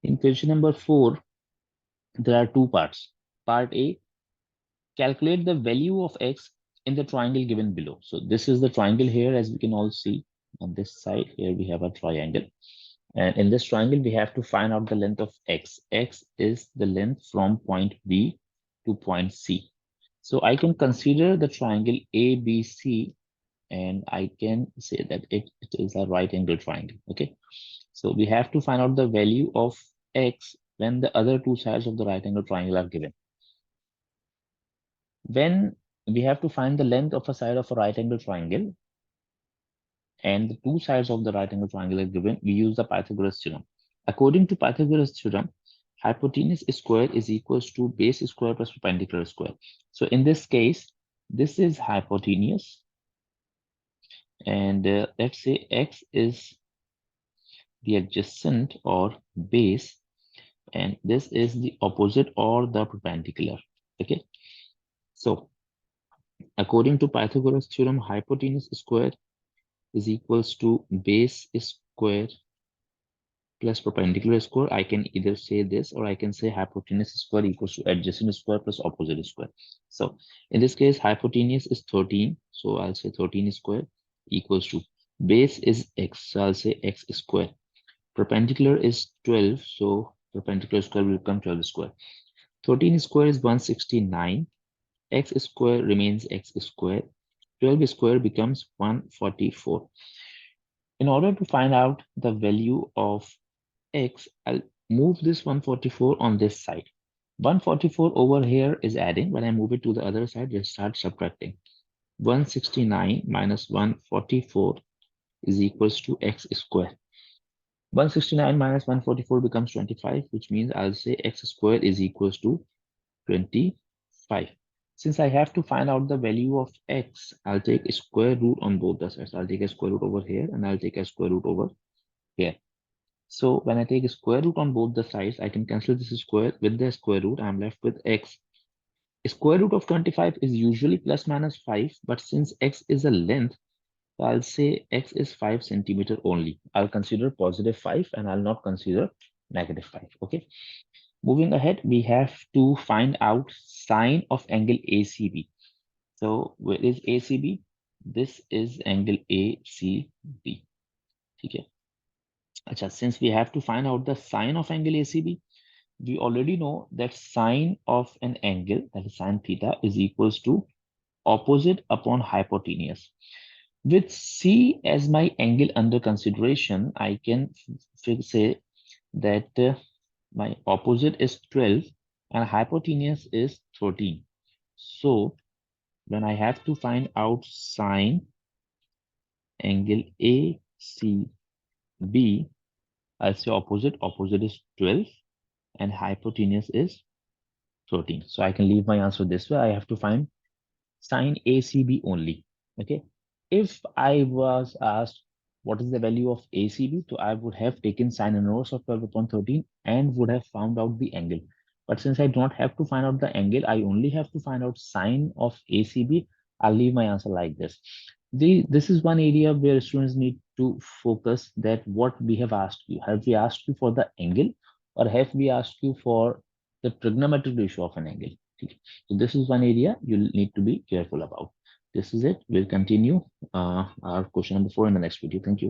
In question number 4, there are two parts. Part A, calculate the value of x in the triangle given below. So this is the triangle here, as we can all see on this side. Here we have a triangle. And in this triangle, we have to find out the length of x. X is the length from point B to point C. So I can consider the triangle ABC, and I can say that it is a right angle triangle. Okay. So we have to find out the value of x when the other two sides of the right angle triangle are given. When we have to find the length of a side of a right angle triangle and the two sides of the right angle triangle are given, we use the Pythagoras theorem. According to Pythagoras theorem, hypotenuse square is equals to base square plus perpendicular square. So in this case, this is hypotenuse, and let's say x is the adjacent or base, and this is the opposite or the perpendicular. Okay, so according to Pythagoras theorem, hypotenuse square is equals to base square plus perpendicular square. I can either say this, or I can say hypotenuse square equals to adjacent square plus opposite square. So in this case, hypotenuse is 13. So I'll say 13 square equals to base is x. So I'll say x square. Perpendicular is 12. So perpendicular square will become 12 square. 13 square is 169. X square remains x square. 12 square becomes 144. In order to find out the value of x, I'll move this 144 on this side. 144 over here is adding. When I move it to the other side, just start subtracting. 169 minus 144 is equals to x square. 169 minus 144 becomes 25, which means I'll say x square is equals to 25. Since I have to find out the value of x, I'll take a square root on both the sides. I'll take a square root over here, and I'll take a square root over here. So when I take a square root on both the sides, I can cancel this square with the square root. I'm left with x. Square root of 25 is usually plus minus 5, but since x is a length, so I'll say x is 5 centimeter only. I'll consider positive 5 and I'll not consider negative 5. Okay. Moving ahead, we have to find out sine of angle ACB. So where is ACB? This is angle ACB. Okay. Achha, since we have to find out the sine of angle ACB, we already know that sine of an angle, that is sine theta, is equals to opposite upon hypotenuse. With C as my angle under consideration, I can say that my opposite is 12 and hypotenuse is 13. So when I have to find out sine angle ACB, I'll say opposite is 12 and hypotenuse is 13. So I can leave my answer this way. I have to find sine ACB only. Okay. If I was asked what is the value of ACB, so I would have taken sine inverse of 12 upon 13 and would have found out the angle. But since I don't have to find out the angle, I only have to find out sine of ACB. I'll leave my answer like this. This is one area where students need to focus, that what we have asked you. Have we asked you for the angle, or have we asked you for the trigonometric ratio of an angle? So this is one area you'll need to be careful about. This is it. We'll continue our question number 4 in the next video. Thank you.